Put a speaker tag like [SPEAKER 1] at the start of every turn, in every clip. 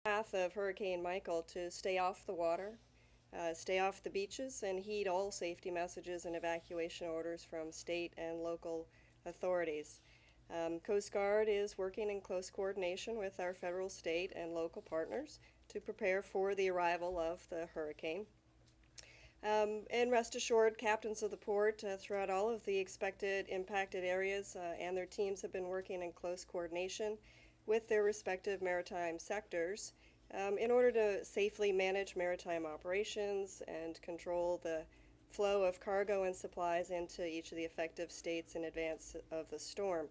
[SPEAKER 1] Path of Hurricane Michael to stay off the water, stay off the beaches, and heed all safety messages and evacuation orders from state and local authorities. Coast Guard is working in close coordination with our federal, state, and local partners to prepare for the arrival of the hurricane. And rest assured, captains of the port throughout all of the expected impacted areas and their teams have been working in close coordination with their respective maritime sectors in order to safely manage maritime operations and control the flow of cargo and supplies into each of the affected states in advance of the storm.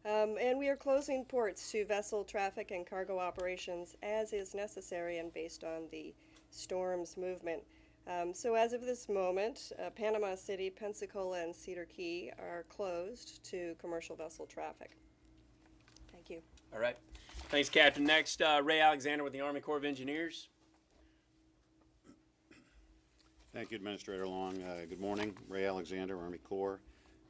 [SPEAKER 1] And we are closing ports to vessel traffic and cargo operations as is necessary and based on the storm's movement. So as of this moment, Panama City, Pensacola, and Cedar Key are closed to commercial vessel traffic. Thank you.
[SPEAKER 2] All right. Thanks, Captain. Next, Ray Alexander with the Army Corps of Engineers.
[SPEAKER 3] Thank you, Administrator Long. Good morning. Ray Alexander, Army Corps.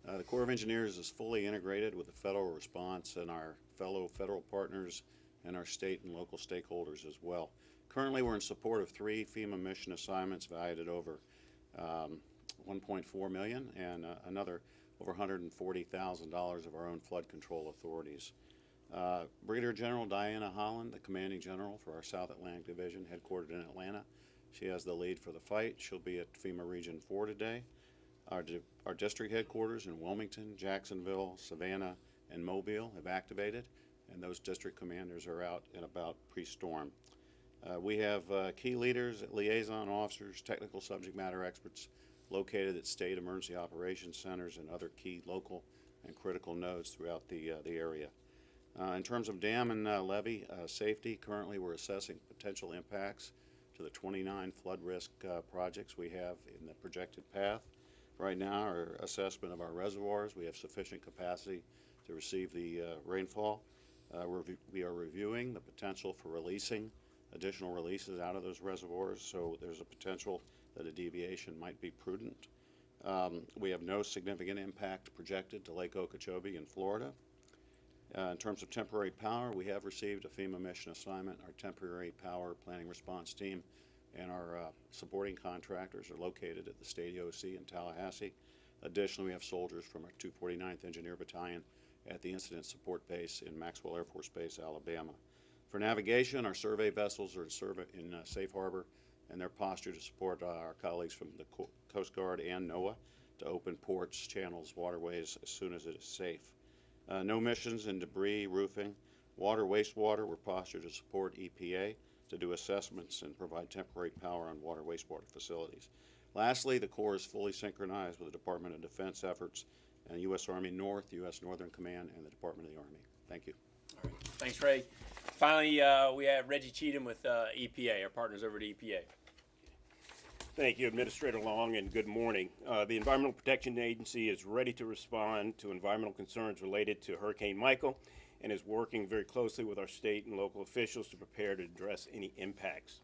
[SPEAKER 3] The Corps of Engineers is fully integrated with the federal response and our fellow federal partners and our state and local stakeholders as well. Currently, we're in support of 3 FEMA mission assignments valued at over $1.4 million and another over $140,000 of our own flood control authorities. Brigadier General Diana Holland, the Commanding General for our South Atlantic Division, headquartered in Atlanta. She has the lead for the fight. She'll be at FEMA Region 4 today. Our district headquarters in Wilmington, Jacksonville, Savannah, and Mobile have activated, and those district commanders are out and about pre-storm. We have key leaders, liaison officers, technical subject matter experts located at state emergency operations centers and other key local and critical nodes throughout the area. In terms of dam and levee safety, currently we're assessing potential impacts to the 29 flood risk projects we have in the projected path. Right now, our assessment of our reservoirs, we have sufficient capacity to receive the rainfall. We are reviewing the potential for releasing additional releases out of those reservoirs, so there's a potential that a deviation might be prudent. We have no significant impact projected to Lake Okeechobee in Florida. In terms of temporary power, we have received a FEMA mission assignment. Our temporary power planning response team and our supporting contractors are located at the State EOC in Tallahassee. Additionally, we have soldiers from our 249th Engineer Battalion at the Incident Support Base in Maxwell Air Force Base, Alabama. For navigation, our survey vessels are in safe harbor, and they're postured to support our colleagues from the Coast Guard and NOAA to open ports, channels, waterways as soon as it is safe. No missions in debris, roofing, water, wastewater. We're postured to support EPA to do assessments and provide temporary power on water, wastewater facilities. Lastly, the Corps is fully synchronized with the Department of Defense efforts and U.S. Army North, U.S. Northern Command, and the Department of the Army. Thank you.
[SPEAKER 2] All right. Thanks, Ray. Finally, we have Reggie Cheatham with EPA, our partners over at EPA.
[SPEAKER 4] Thank you, Administrator Long, and good morning. The Environmental Protection Agency is ready to respond to environmental concerns related to Hurricane Michael and is working very closely with our state and local officials to prepare to address any impacts.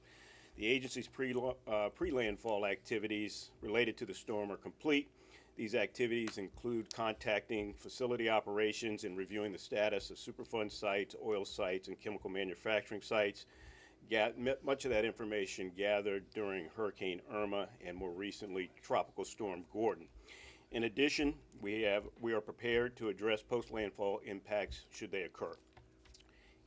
[SPEAKER 4] The agency's pre-landfall activities related to the storm are complete. These activities include contacting facility operations and reviewing the status of Superfund sites, oil sites, and chemical manufacturing sites. Much of that information gathered during Hurricane Irma and more recently Tropical Storm Gordon. In addition, we are prepared to address post-landfall impacts should they occur.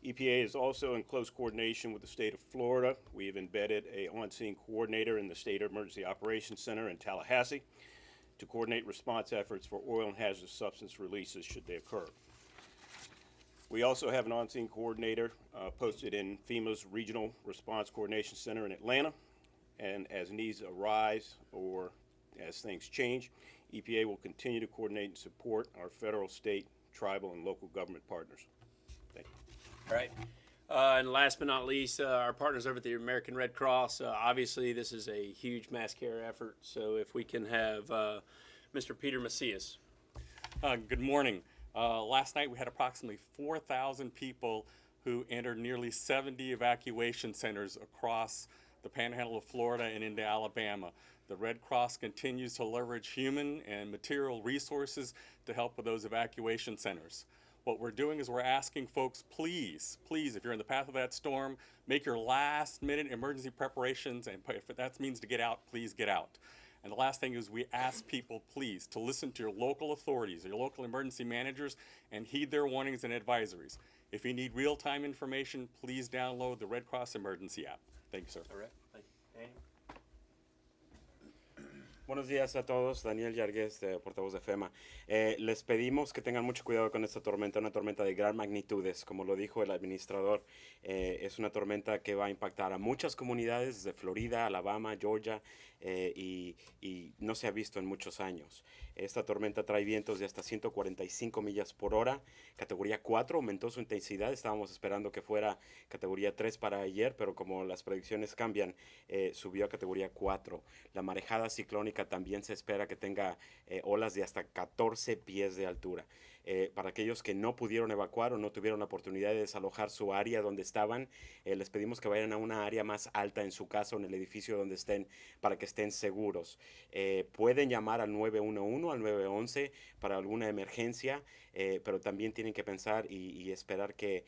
[SPEAKER 4] EPA is also in close coordination with the state of Florida. We have embedded an on-scene coordinator in the State Emergency Operations Center in Tallahassee to coordinate response efforts for oil and hazardous substance releases should they occur. We also have an on-scene coordinator posted in FEMA's Regional Response Coordination Center in Atlanta, and as needs arise or as things change, EPA will continue to coordinate and support our federal, state, tribal, and local government partners. Thank you.
[SPEAKER 2] All right. And last but not least, our partners over at the American Red Cross. Obviously, this is a huge mass care effort, so if we can have Mr. Peter Macias.
[SPEAKER 5] Good morning. Last night we had approximately 4,000 people who entered nearly 70 evacuation centers across the panhandle of Florida and into Alabama. The Red Cross continues to leverage human and material resources to help with those evacuation centers. What we're doing is we're asking folks, please, please, if you're in the path of that storm, make your last minute emergency preparations, and if that means to get out, please get out. And the last thing is we ask people, please, to listen to your local authorities, your local emergency managers, and heed their warnings and advisories. If you need real-time information, please download the Red Cross Emergency app. Thank you, sir.
[SPEAKER 2] All right. Thank you. Daniel?
[SPEAKER 6] Buenos días a todos, Daniel Yarguez, portavoz de FEMA. Les pedimos que tengan mucho cuidado con esta tormenta, una tormenta de gran magnitudes. Como lo dijo el administrador, es una tormenta que va a impactar a muchas comunidades, desde Florida, Alabama, Georgia, y no se ha visto en muchos años. Esta tormenta trae vientos de hasta 145 millas por hora, categoría 4, aumentó su intensidad. Estábamos esperando que fuera categoría 3 para ayer, pero como las predicciones cambian, subió a categoría 4. La marejada ciclónica también se espera que tenga olas de hasta 14 pies de altura. Para aquellos que no pudieron evacuar o no tuvieron la oportunidad de desalojar su área donde estaban, les pedimos que vayan a una área más alta en su casa o en el edificio donde estén para que estén seguros. Pueden llamar al 911, al 911 para alguna emergencia, pero también tienen que pensar y esperar que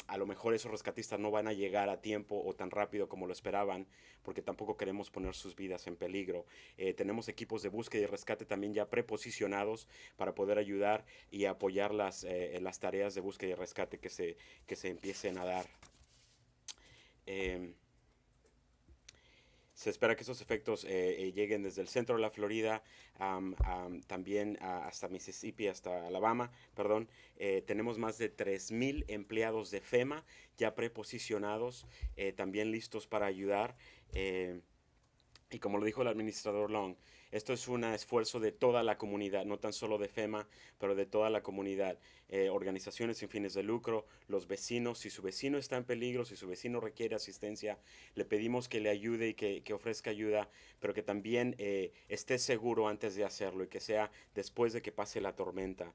[SPEAKER 6] a lo mejor esos rescatistas no van a llegar a tiempo o tan rápido como lo esperaban, porque tampoco queremos poner sus vidas en peligro. Tenemos equipos de búsqueda y rescate también ya preposicionados para poder ayudar y apoyar las tareas de búsqueda y rescate que se empiecen a dar. Se espera que esos efectos lleguen desde el centro de la Florida, también hasta Mississippi, hasta Alabama, perdón. Tenemos más de 3,000 empleados de FEMA ya preposicionados, también listos para ayudar. Y como lo dijo el administrador Long, esto es un esfuerzo de toda la comunidad, no tan solo de FEMA, pero de toda la comunidad. Organizaciones sin fines de lucro, los vecinos, si su vecino está en peligro, si su vecino requiere asistencia, le pedimos que le ayude y que ofrezca ayuda, pero que también esté seguro antes de hacerlo y que sea después de que pase la tormenta.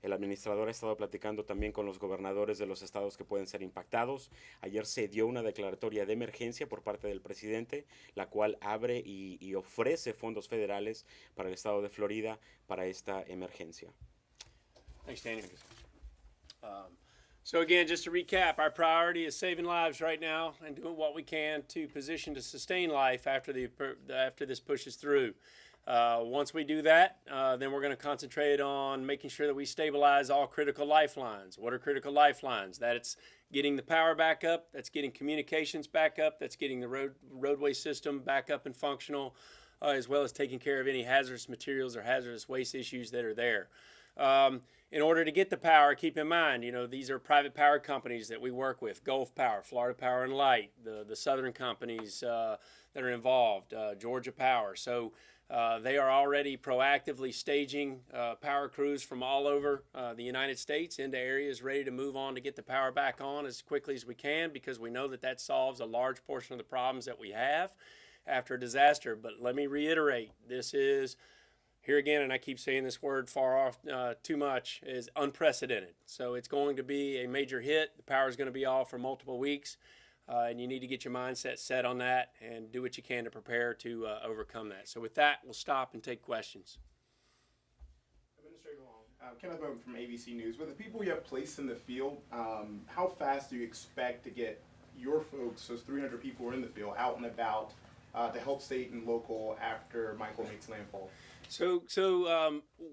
[SPEAKER 6] El administrador ha estado platicando también con los gobernadores de los estados que pueden ser impactados. Ayer se dio una declaratoria de emergencia por parte del presidente, la cual abre y ofrece fondos federales para el estado de Florida para esta emergencia.
[SPEAKER 2] Thanks, Daniel. So again, just to recap, our priority is saving lives right now and doing what we can to position to sustain life after this pushes through. Once we do that, then we're going to concentrate on making sure that we stabilize all critical lifelines. What are critical lifelines? That's getting the power back up, that's getting communications back up, that's getting the roadway system back up and functional, as well as taking care of any hazardous materials or hazardous waste issues that are there. In order to get the power, keep in mind, these are private power companies that we work with: Gulf Power, Florida Power and Light, the southern companies that are involved, Georgia Power. So they are already proactively staging power crews from all over the United States into areas ready to move on to get the power back on as quickly as we can, because we know that solves a large portion of the problems that we have after a disaster. But let me reiterate, this is, here again, and I keep saying this word far off too much, is unprecedented. So it's going to be a major hit. The power is going to be off for multiple weeks, and you need to get your mindset set on that and do what you can to prepare to overcome that. So with that, we'll stop and take questions.
[SPEAKER 7] Administrator Long, Kenneth Bowman from ABC News. With the people you have placed in the field, how fast do you expect to get your folks, those 300 people who are in the field, out and about to help state and local after Michael makes landfall?
[SPEAKER 2] So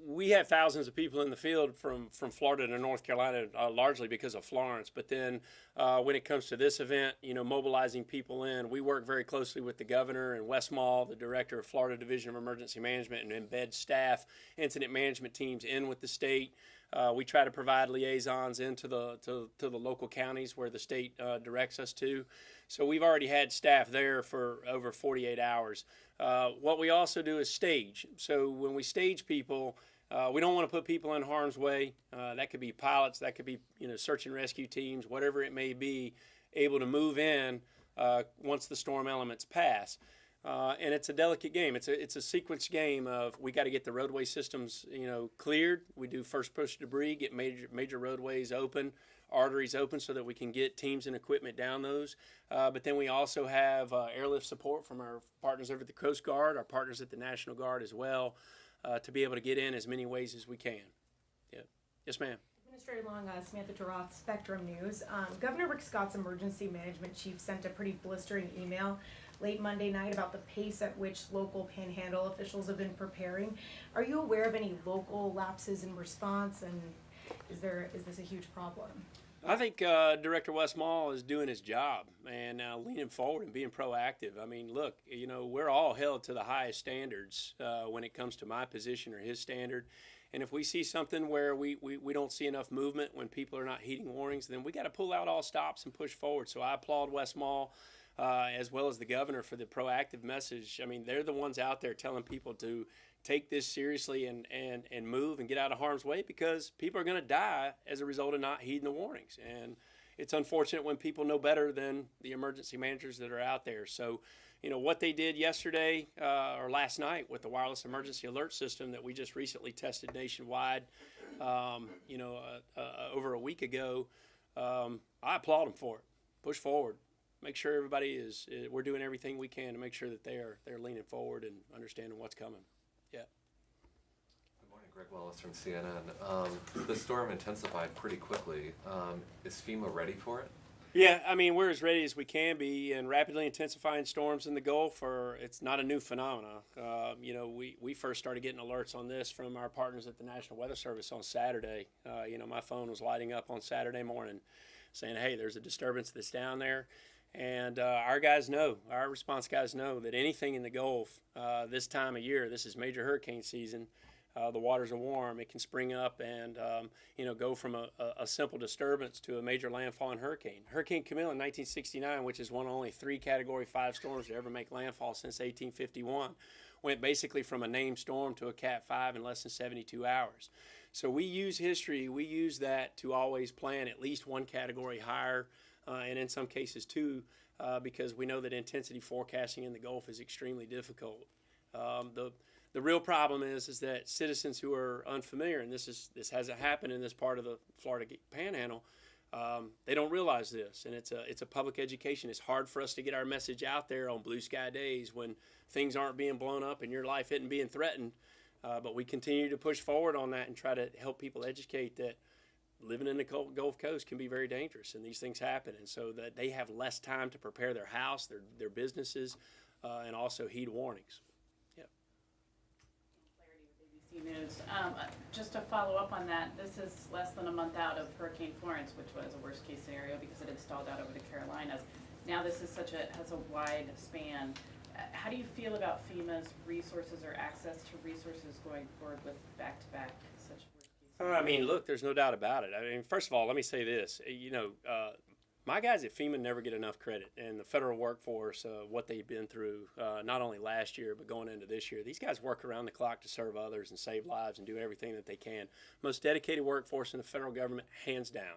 [SPEAKER 2] we have thousands of people in the field from Florida to North Carolina, largely because of Florence. But then when it comes to this event, mobilizing people in, we work very closely with the governor and Wes Mall, the director of Florida Division of Emergency Management, and embed staff, incident management teams in with the state. We try to provide liaisons into the local counties where the state directs us to. So we've already had staff there for over 48 hours. What we also do is stage. So when we stage people, we don't want to put people in harm's way. That could be pilots, that could be search and rescue teams, whatever it may be, able to move in once the storm elements pass. And it's a delicate game. It's a sequence game of, we got to get the roadway systems cleared. We do first push debris, get major roadways open, arteries open, so that we can get teams and equipment down those. But then we also have airlift support from our partners over at the Coast Guard, our partners at the National Guard as well, to be able to get in as many ways as we can. Yeah. Yes, ma'am.
[SPEAKER 8] Administrator Long, Samantha Taroth, Spectrum News. Governor Rick Scott's emergency management chief sent a pretty blistering email late Monday night about the pace at which local panhandle officials have been preparing. Are you aware of any local lapses in response, and is this a huge problem?
[SPEAKER 2] I think Director Westmall is doing his job and leaning forward and being proactive. I mean, look, you know, we're all held to the highest standards when it comes to my position or his standard. And if we see something where we don't see enough movement when people are not heeding warnings, then we got to pull out all stops and push forward. So I applaud Westmall as well as the governor for the proactive message. I mean, they're the ones out there telling people to take this seriously and move and get out of harm's way, because people are going to die as a result of not heeding the warnings. And it's unfortunate when people know better than the emergency managers that are out there. So, you know, what they did yesterday or last night with the wireless emergency alert system that we just recently tested nationwide, over a week ago, I applaud them for it. Push forward. Make sure everybody we're doing everything we can to make sure that they're leaning forward and understanding what's coming. Yeah.
[SPEAKER 9] Good morning, Greg Wallace from CNN. The storm intensified pretty quickly. Is FEMA ready for it?
[SPEAKER 2] Yeah, I mean, we're as ready as we can be, and rapidly intensifying storms in the Gulf it's not a new phenomena. We first started getting alerts on this from our partners at the National Weather Service on Saturday. My phone was lighting up on Saturday morning saying, hey, there's a disturbance that's down there. And our response guys know that anything in the Gulf this time of year, this is major hurricane season, the waters are warm, it can spring up and go from a simple disturbance to a major landfalling hurricane. Hurricane Camille in 1969, which is one of only 3 Category 5 storms to ever make landfall since 1851, went basically from a named storm to a Cat 5 in less than 72 hours. So we use history, we use that to always plan at least 1 category higher, and in some cases 2, because we know that intensity forecasting in the Gulf is extremely difficult. The real problem is that citizens who are unfamiliar, and this hasn't happened in this part of the Florida Panhandle, they don't realize this, and it's a public education. It's hard for us to get our message out there on blue sky days when things aren't being blown up and your life isn't being threatened. But we continue to push forward on that and try to help people educate that living in the Gulf Coast can be very dangerous, and these things happen, and so that they have less time to prepare their house, their businesses, and also heed warnings.
[SPEAKER 10] News. Just to follow up on that, this is less than a month out of Hurricane Florence, which was a worst case scenario because it had stalled out over the Carolinas. Now this is has a wide span. How do you feel about FEMA's resources or access to resources going forward with back-to-back such worst case?
[SPEAKER 2] I mean, look, there's no doubt about it. I mean, first of all, let me say this. My guys at FEMA never get enough credit, and the federal workforce, what they've been through, not only last year, but going into this year. These guys work around the clock to serve others and save lives and do everything that they can. Most dedicated workforce in the federal government, hands down.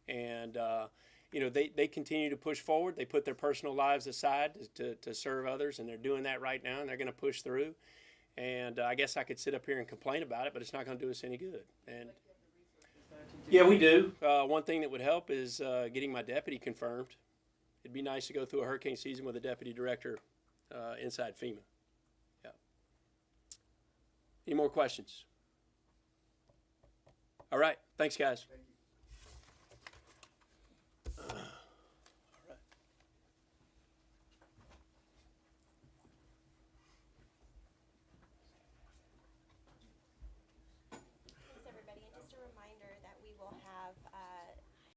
[SPEAKER 2] And, they continue to push forward. They put their personal lives aside to serve others, and they're doing that right now, and they're going to push through. And I guess I could sit up here and complain about it, but it's not going to do us any good. And yeah, we do. One thing that would help is getting my deputy confirmed. It'd be nice to go through a hurricane season with a deputy director inside FEMA. Yeah. Any more questions? All right. Thanks, guys.